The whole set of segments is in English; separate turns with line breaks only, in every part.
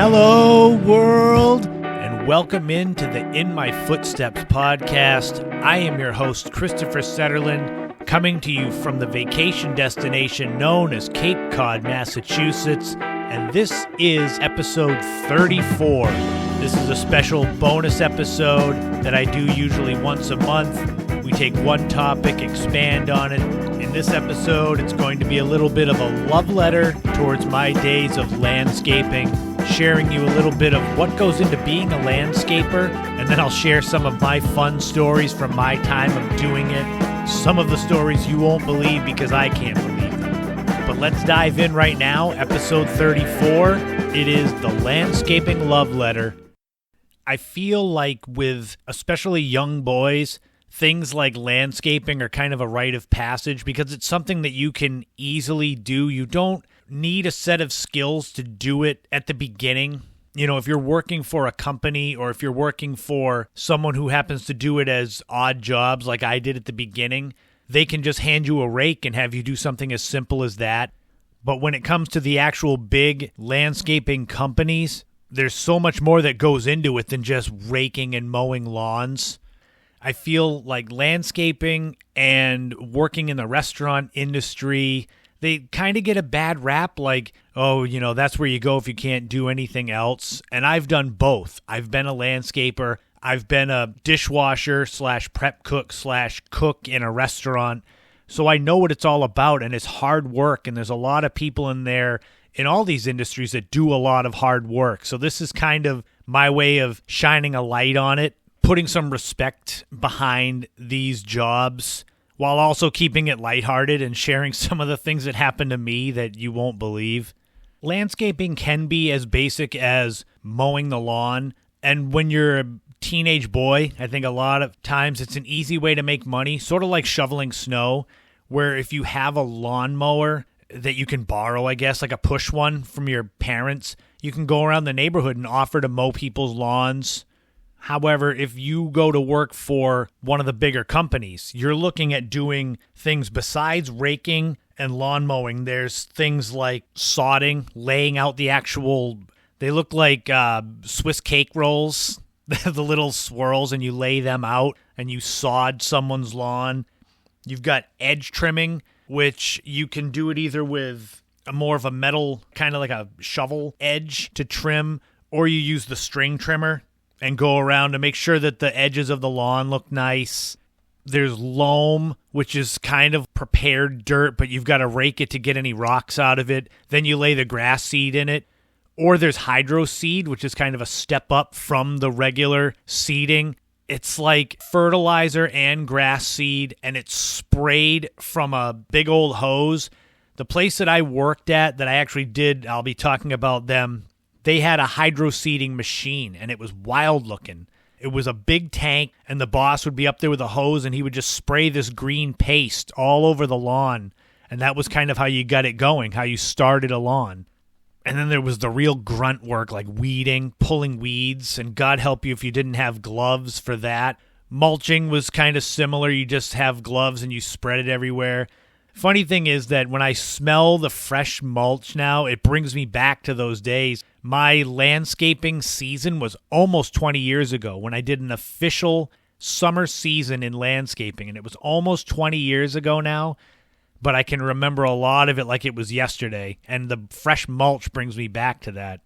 Hello, world, and welcome into the In My Footsteps podcast. I am your host, Christopher Setterland, coming to you from the vacation destination known as Cape Cod, Massachusetts, and this is episode 34. This is a special bonus episode that I do usually once a month. We take one topic, expand on it. In this episode, it's going to be a little bit of a love letter towards my days of landscaping, sharing you a little bit of what goes into being a landscaper, and then I'll share some of my fun stories from my time of doing it. Some of the stories you won't believe because I can't believe them. But let's dive in right now, episode 34. It is the Landscaping Love Letter. I feel like with especially young boys, things like landscaping are kind of a rite of passage because it's something that you can easily do. You don't need a set of skills to do it at the beginning. You know, if you're working for a company or if you're working for someone who happens to do it as odd jobs like I did at the beginning, they can just hand you a rake and have you do something as simple as that. But when it comes to the actual big landscaping companies, there's so much more that goes into it than just raking and mowing lawns. I feel like landscaping and working in the restaurant industry, they kind of get a bad rap like, oh, you know, that's where you go if you can't do anything else. And I've done both. I've been a landscaper. I've been a dishwasher / prep cook / cook in a restaurant. So I know what it's all about, and it's hard work. And there's a lot of people in there in all these industries that do a lot of hard work. So this is kind of my way of shining a light on it, putting some respect behind these jobs while also keeping it lighthearted and sharing some of the things that happened to me that you won't believe. Landscaping can be as basic as mowing the lawn. And when you're a teenage boy, I think a lot of times it's an easy way to make money, sort of like shoveling snow, where if you have a lawnmower that you can borrow, I guess, like a push one from your parents, you can go around the neighborhood and offer to mow people's lawns. However, if you go to work for one of the bigger companies, you're looking at doing things besides raking and lawn mowing. There's things like sodding, laying out the actual, they look like Swiss cake rolls, the little swirls, and you lay them out and you sod someone's lawn. You've got edge trimming, which you can do it either with more of a metal, kind of like a shovel edge to trim, or you use the string trimmer and go around to make sure that the edges of the lawn look nice. There's loam, which is kind of prepared dirt, but you've got to rake it to get any rocks out of it. Then you lay the grass seed in it. Or there's hydro seed, which is kind of a step up from the regular seeding. It's like fertilizer and grass seed, and it's sprayed from a big old hose. The place that I worked at that I actually did, I'll be talking about them, they had a hydro seeding machine, and it was wild looking. It was a big tank, and the boss would be up there with a hose, and he would just spray this green paste all over the lawn. And that was kind of how you got it going, how you started a lawn. And then there was the real grunt work, like weeding, pulling weeds, and God help you if you didn't have gloves for that. Mulching was kind of similar. You just have gloves and you spread it everywhere. Funny thing is that when I smell the fresh mulch now, it brings me back to those days. My landscaping season was almost 20 years ago when I did an official summer season in landscaping, and it was almost 20 years ago now, but I can remember a lot of it like it was yesterday, and the fresh mulch brings me back to that.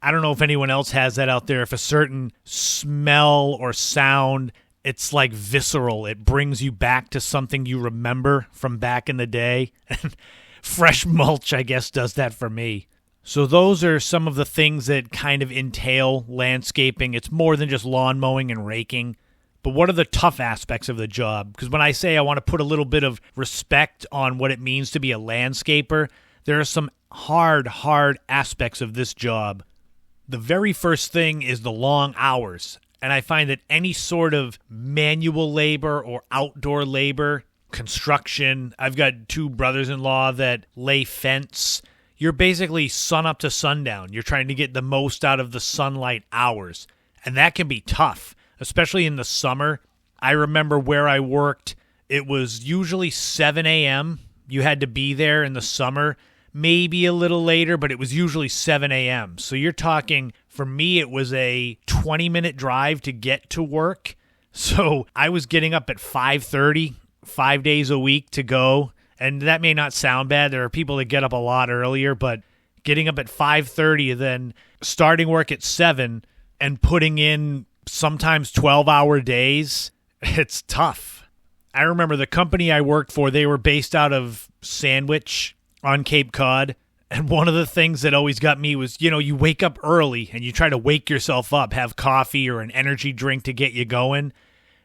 I don't know if anyone else has that out there, if a certain smell or sound, it's like visceral. It brings you back to something you remember from back in the day. And fresh mulch, I guess, does that for me. So those are some of the things that kind of entail landscaping. It's more than just lawn mowing and raking. But what are the tough aspects of the job? Because when I say I want to put a little bit of respect on what it means to be a landscaper, there are some hard aspects of this job. The very first thing is the long hours. And I find that any sort of manual labor or outdoor labor, construction, I've got 2 brothers-in-law that lay fence. You're basically sun up to sundown. You're trying to get the most out of the sunlight hours. And that can be tough, especially in the summer. I remember where I worked, it was usually 7 a.m. You had to be there in the summer maybe a little later, but it was usually 7 a.m. So you're talking, for me, it was a 20-minute drive to get to work. So I was getting up at 5:30, 5 days a week to go. And that may not sound bad. There are people that get up a lot earlier, but getting up at 5:30 and then starting work at 7 and putting in sometimes 12-hour days, it's tough. I remember the company I worked for, they were based out of Sandwich on Cape Cod. And one of the things that always got me was, you wake up early and you try to wake yourself up, have coffee or an energy drink to get you going.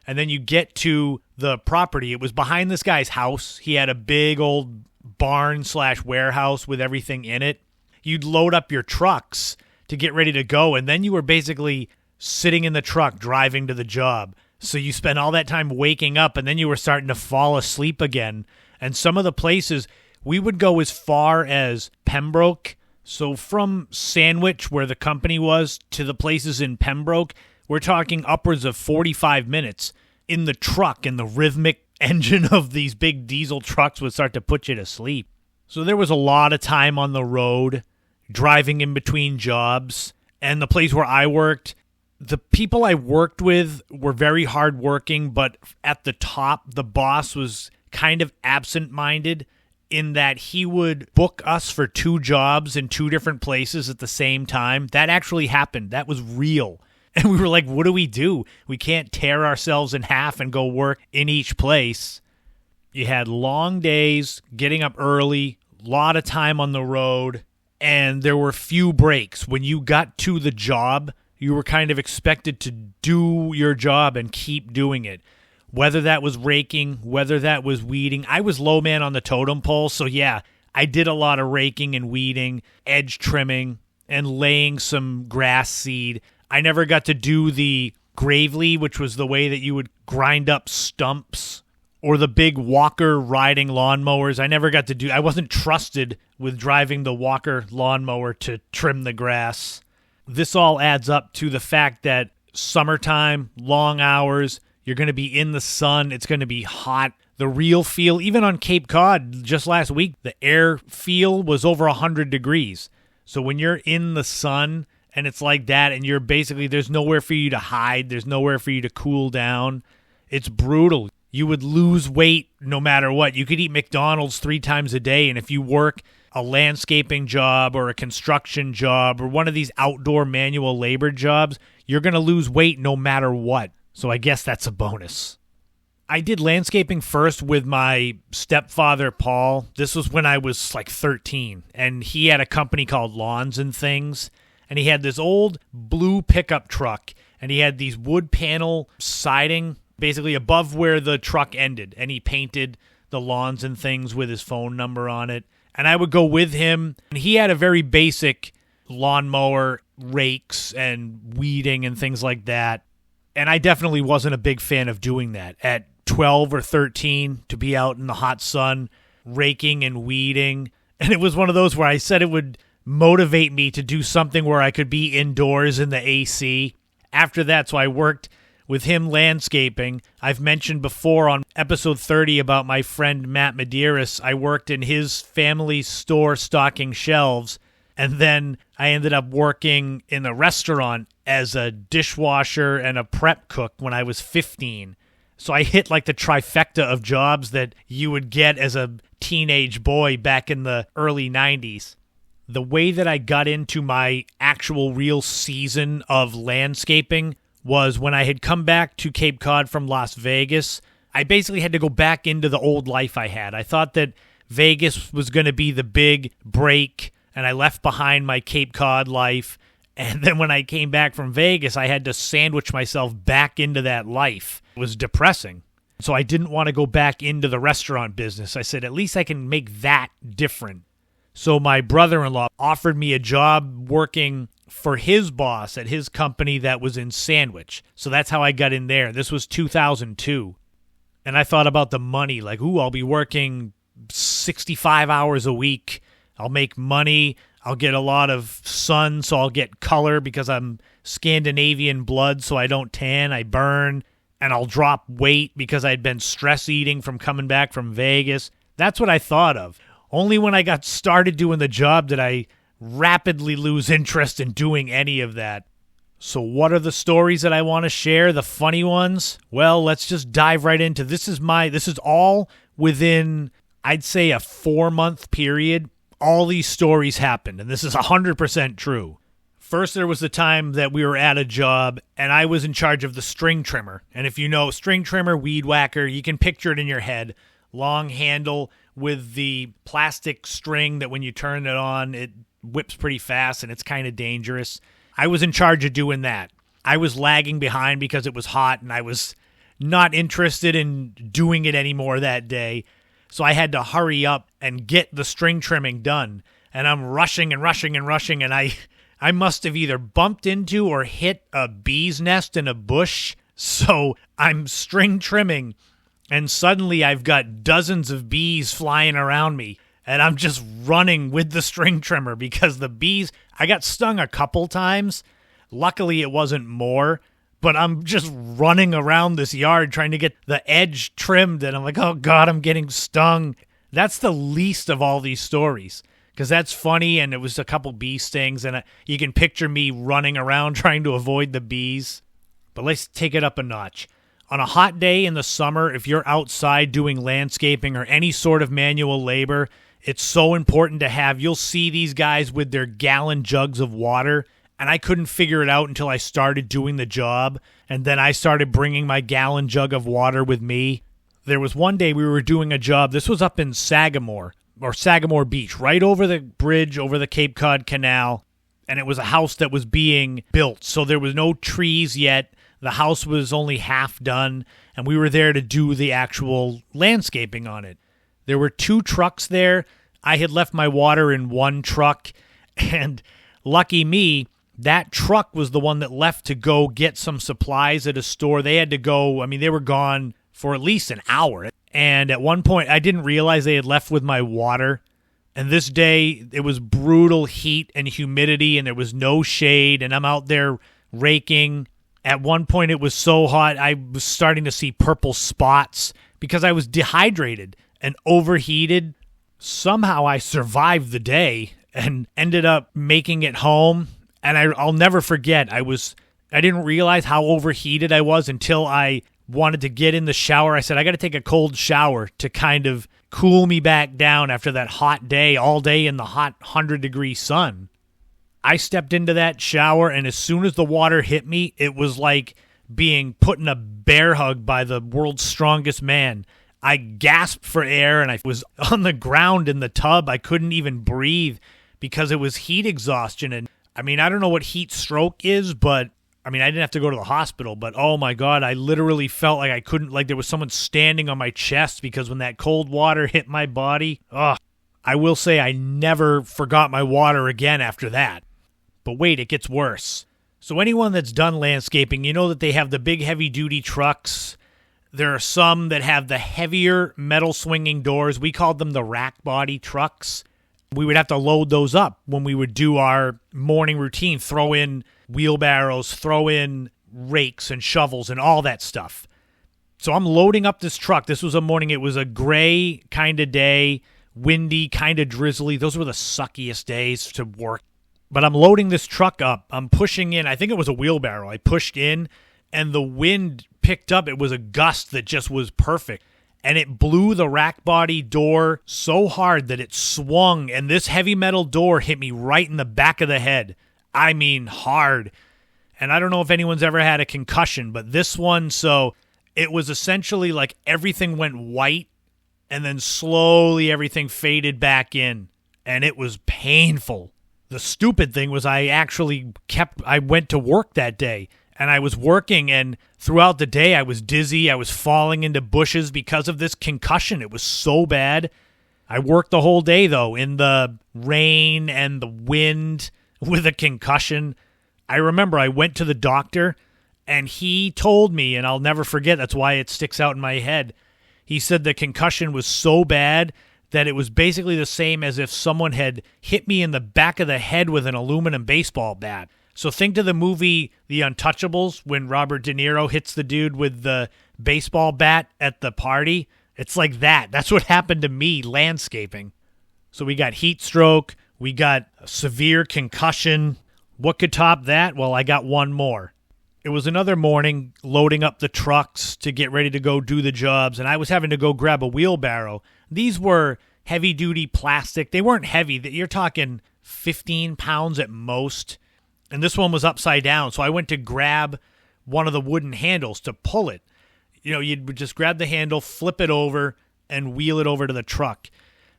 And then you get to the property. It was behind this guy's house. He had a big old barn/warehouse with everything in it. You'd load up your trucks to get ready to go, and then you were basically sitting in the truck driving to the job. So you spent all that time waking up, and then you were starting to fall asleep again. And some of the places, we would go as far as Pembroke. So from Sandwich, where the company was, to the places in Pembroke, we're talking upwards of 45 minutes in the truck, and the rhythmic engine of these big diesel trucks would start to put you to sleep. So there was a lot of time on the road, driving in between jobs. And the place where I worked, the people I worked with were very hardworking, but at the top, the boss was kind of absent-minded in that he would book us for 2 jobs in 2 different places at the same time. That actually happened. That was real. And we were like, what do? We can't tear ourselves in half and go work in each place. You had long days, getting up early, a lot of time on the road, and there were few breaks. When you got to the job, you were kind of expected to do your job and keep doing it. Whether that was raking, whether that was weeding. I was low man on the totem pole, so yeah, I did a lot of raking and weeding, edge trimming, and laying some grass seed. I never got to do the gravely, which was the way that you would grind up stumps, or the big walker riding lawnmowers. I wasn't trusted with driving the walker lawnmower to trim the grass. This all adds up to the fact that summertime, long hours, you're going to be in the sun, it's going to be hot. The real feel, even on Cape Cod just last week, the air feel was over 100 degrees. So when you're in the sun and it's like that, and you're basically, there's nowhere for you to hide, there's nowhere for you to cool down, it's brutal. You would lose weight no matter what. You could eat McDonald's 3 times a day, and if you work a landscaping job or a construction job or one of these outdoor manual labor jobs, you're going to lose weight no matter what. So I guess that's a bonus. I did landscaping first with my stepfather, Paul. This was when I was like 13, and he had a company called Lawns and Things, and he had this old blue pickup truck, and he had these wood panel siding basically above where the truck ended, and he painted the Lawns and Things with his phone number on it. And I would go with him, and he had a very basic lawnmower, rakes, and weeding and things like that. And I definitely wasn't a big fan of doing that. At 12 or 13, to be out in the hot sun, raking and weeding. And it was one of those where I said it would motivate me to do something where I could be indoors in the AC. After that, so I worked with him landscaping. I've mentioned before on episode 30 about my friend Matt Medeiros. I worked in his family store stocking shelves, and then I ended up working in the restaurant as a dishwasher and a prep cook when I was 15. So I hit like the trifecta of jobs that you would get as a teenage boy back in the early 90s. The way that I got into my actual real season of landscaping was when I had come back to Cape Cod from Las Vegas. I basically had to go back into the old life I had. I thought that Vegas was going to be the big break, and I left behind my Cape Cod life. And then when I came back from Vegas, I had to sandwich myself back into that life. It was depressing. So I didn't want to go back into the restaurant business. I said, at least I can make that different. So my brother-in-law offered me a job working for his boss at his company that was in Sandwich. So that's how I got in there. This was 2002. And I thought about the money, like, I'll be working 65 hours a week. I'll make money. I'll get a lot of sun, so I'll get color because I'm Scandinavian blood, so I don't tan, I burn. And I'll drop weight because I'd been stress eating from coming back from Vegas. That's what I thought of. Only when I got started doing the job did I rapidly lose interest in doing any of that. So what are the stories that I want to share, the funny ones? Well, let's just dive right into this is all within, I'd say, a 4-month period. All these stories happened, and this is 100% true. First, there was the time that we were at a job, and I was in charge of the string trimmer. And if you know string trimmer, weed whacker, you can picture it in your head. Long handle with the plastic string that when you turn it on, it whips pretty fast, and it's kind of dangerous. I was in charge of doing that. I was lagging behind because it was hot, and I was not interested in doing it anymore that day. So I had to hurry up and get the string trimming done. And I'm rushing, and I must have either bumped into or hit a bee's nest in a bush. So I'm string trimming, and suddenly I've got dozens of bees flying around me. And I'm just running with the string trimmer because the bees, I got stung a couple times. Luckily, it wasn't more. But I'm just running around this yard trying to get the edge trimmed. And I'm like, oh, God, I'm getting stung. That's the least of all these stories because that's funny. And it was a couple bee stings. And you can picture me running around trying to avoid the bees. But let's take it up a notch. On a hot day in the summer, if you're outside doing landscaping or any sort of manual labor, it's so important to have. You'll see these guys with their gallon jugs of water. And I couldn't figure it out until I started doing the job. And then I started bringing my gallon jug of water with me. There was one day we were doing a job. This was up in Sagamore Beach, right over the bridge over the Cape Cod Canal. And it was a house that was being built. So there was no trees yet. The house was only half done. And we were there to do the actual landscaping on it. There were 2 trucks there. I had left my water in one truck. And lucky me, that truck was the one that left to go get some supplies at a store. They had to go, they were gone for at least an hour. And at one point, I didn't realize they had left with my water. And this day, it was brutal heat and humidity, and there was no shade. And I'm out there raking. At one point, it was so hot, I was starting to see purple spots because I was dehydrated and overheated. Somehow, I survived the day and ended up making it home. And I'll never forget, I didn't realize how overheated I was until I wanted to get in the shower. I said, I got to take a cold shower to kind of cool me back down after that hot day, all day in the hot 100-degree sun. I stepped into that shower, and as soon as the water hit me, it was like being put in a bear hug by the world's strongest man. I gasped for air, and I was on the ground in the tub. I couldn't even breathe because it was heat exhaustion. And I don't know what heat stroke is, but I didn't have to go to the hospital, but oh my God, I literally felt like I couldn't, like there was someone standing on my chest because when that cold water hit my body, I will say I never forgot my water again after that. But wait, it gets worse. So anyone that's done landscaping, you know that they have the big heavy-duty trucks. There are some that have the heavier metal swinging doors. We called them the rack body trucks. We would have to load those up when we would do our morning routine, throw in wheelbarrows, throw in rakes and shovels and all that stuff. So I'm loading up this truck. This was a morning. It was a gray kind of day, windy, kind of drizzly. Those were the suckiest days to work. But I'm loading this truck up. I'm pushing in. I think it was a wheelbarrow. I pushed in, and the wind picked up. It was a gust that just was perfect. And it blew the rack body door so hard that it swung, and this heavy metal door hit me right in the back of the head. Hard. And I don't know if anyone's ever had a concussion, but this one, so it was essentially like everything went white, and then slowly everything faded back in, and it was painful. The stupid thing was I went to work that day. And I was working, and throughout the day, I was dizzy. I was falling into bushes because of this concussion. It was so bad. I worked the whole day, though, in the rain and the wind with a concussion. I remember I went to the doctor, and he told me, and I'll never forget, that's why it sticks out in my head. He said the concussion was so bad that it was basically the same as if someone had hit me in the back of the head with an aluminum baseball bat. So think to the movie The Untouchables when Robert De Niro hits the dude with the baseball bat at the party. It's like that. That's what happened to me landscaping. So we got heat stroke, we got severe concussion. What could top that? Well, I got one more. It was another morning loading up the trucks to get ready to go do the jobs, and I was having to go grab a wheelbarrow. These were heavy-duty plastic. They weren't heavy. You're talking 15 pounds at most, and this one was upside down, so I went to grab one of the wooden handles to pull it. You know, you'd just grab the handle, flip it over, and wheel it over to the truck.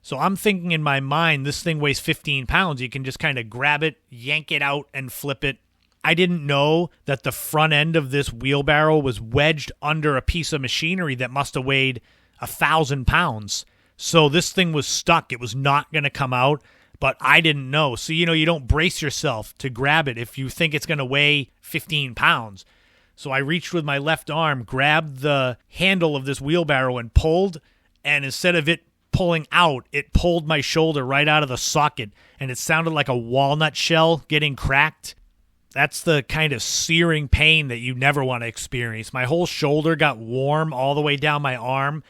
So I'm thinking in my mind, this thing weighs 15 pounds. You can just kind of grab it, yank it out, and flip it. I didn't know that the front end of this wheelbarrow was wedged under a piece of machinery that must have weighed 1,000 pounds. So this thing was stuck. It was not going to come out, but I didn't know. So, you know, you don't brace yourself to grab it if you think it's going to weigh 15 pounds. So I reached with my left arm, grabbed the handle of this wheelbarrow and pulled, and instead of it pulling out, it pulled my shoulder right out of the socket, and it sounded like a walnut shell getting cracked. That's the kind of searing pain that you never want to experience. My whole shoulder got warm all the way down my arm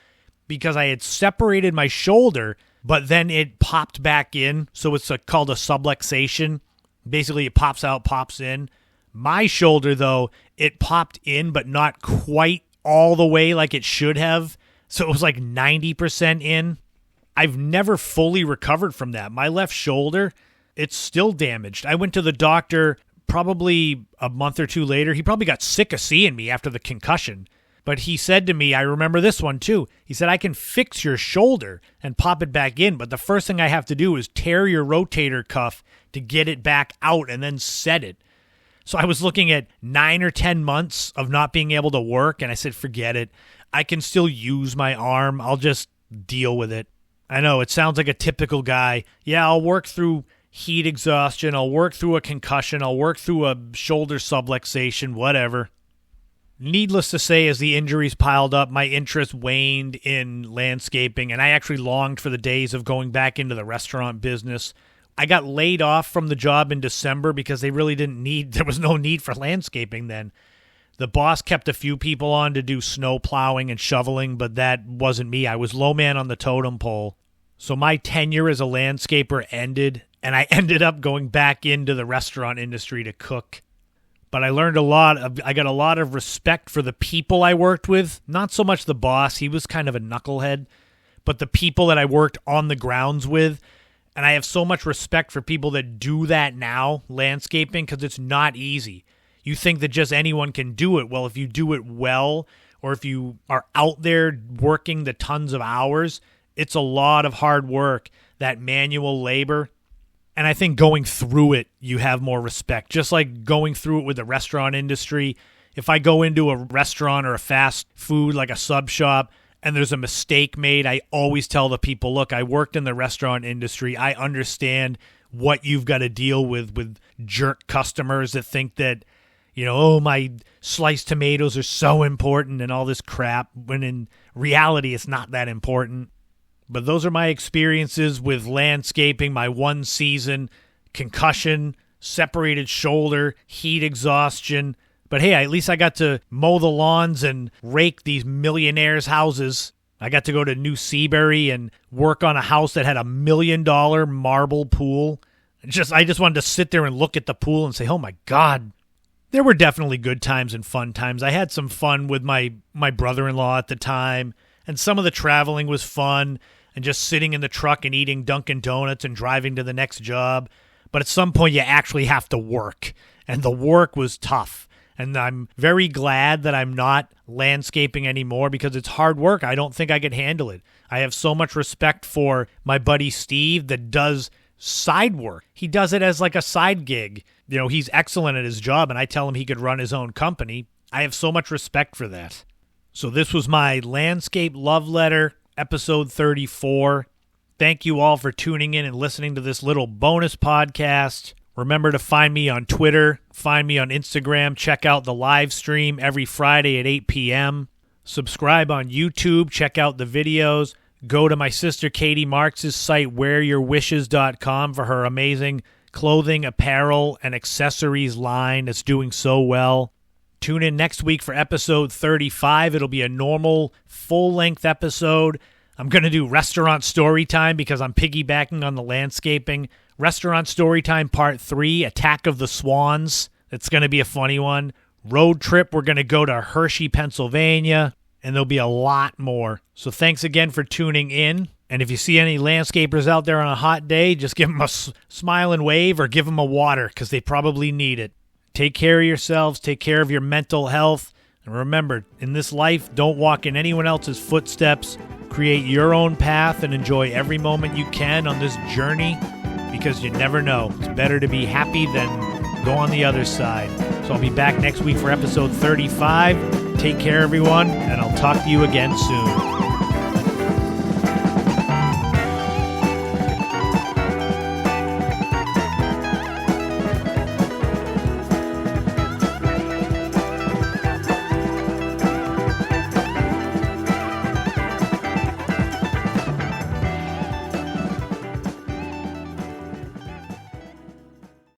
because I had separated my shoulder, but then it popped back in. So it's called a subluxation. Basically, it pops out, pops in. My shoulder, though, it popped in, but not quite all the way like it should have. So it was like 90% in. I've never fully recovered from that. My left shoulder, it's still damaged. I went to the doctor probably a month or two later. He probably got sick of seeing me after the concussion. But he said to me, I remember this one too. He said, I can fix your shoulder and pop it back in, but the first thing I have to do is tear your rotator cuff to get it back out and then set it. So I was looking at 9 or 10 months of not being able to work, and I said, forget it. I can still use my arm. I'll just deal with it. I know, it sounds like a typical guy. Yeah, I'll work through heat exhaustion. I'll work through a concussion. I'll work through a shoulder subluxation, whatever. Needless to say, as the injuries piled up, my interest waned in landscaping, and I actually longed for the days of going back into the restaurant business. I got laid off from the job in December because there was no need for landscaping then. The boss kept a few people on to do snow plowing and shoveling, but that wasn't me. I was low man on the totem pole. So my tenure as a landscaper ended, and I ended up going back into the restaurant industry to cook. But I learned a lot. I got a lot of respect for the people I worked with. Not so much the boss. He was kind of a knucklehead. But the people that I worked on the grounds with. And I have so much respect for people that do that now, landscaping, because it's not easy. You think that just anyone can do it. Well, if you do it well, or if you are out there working the tons of hours, it's a lot of hard work, that manual labor. And I think going through it, you have more respect. Just like going through it with the restaurant industry. If I go into a restaurant or a fast food, like a sub shop, and there's a mistake made, I always tell the people, look, I worked in the restaurant industry. I understand what you've got to deal with jerk customers that think that, you know, oh, my sliced tomatoes are so important and all this crap, when in reality, it's not that important. But those are my experiences with landscaping, my one season, concussion, separated shoulder, heat exhaustion. But hey, at least I got to mow the lawns and rake these millionaires' houses. I got to go to New Seabury and work on a house that had $1 million marble pool. I just wanted to sit there and look at the pool and say, oh my God. There were definitely good times and fun times. I had some fun with my brother-in-law at the time, and some of the traveling was fun. And just sitting in the truck and eating Dunkin' Donuts and driving to the next job. But at some point, you actually have to work. And the work was tough. And I'm very glad that I'm not landscaping anymore because it's hard work. I don't think I could handle it. I have so much respect for my buddy Steve that does side work. He does it as like a side gig. You know, he's excellent at his job, and I tell him he could run his own company. I have so much respect for that. So this was my landscape love letter. Episode 34. Thank you all for tuning in and listening to this little bonus podcast. Remember to find me on Twitter, find me on Instagram, check out the live stream every Friday at 8 p.m. Subscribe on YouTube, check out the videos. Go to my sister Katie Marks' site, wearyourwishes.com, for her amazing clothing, apparel, and accessories line that's doing so well. Tune in next week for episode 35. It'll be a normal, full-length episode. I'm going to do restaurant story time because I'm piggybacking on the landscaping. Restaurant story time part 3, Attack of the Swans. It's going to be a funny one. Road trip, we're going to go to Hershey, Pennsylvania, and there'll be a lot more. So thanks again for tuning in. And if you see any landscapers out there on a hot day, just give them a smile and wave or give them a water because they probably need it. Take care of yourselves. Take care of your mental health. And remember, in this life, don't walk in anyone else's footsteps. Create your own path and enjoy every moment you can on this journey because you never know. It's better to be happy than go on the other side. So I'll be back next week for episode 35. Take care, everyone, and I'll talk to you again soon.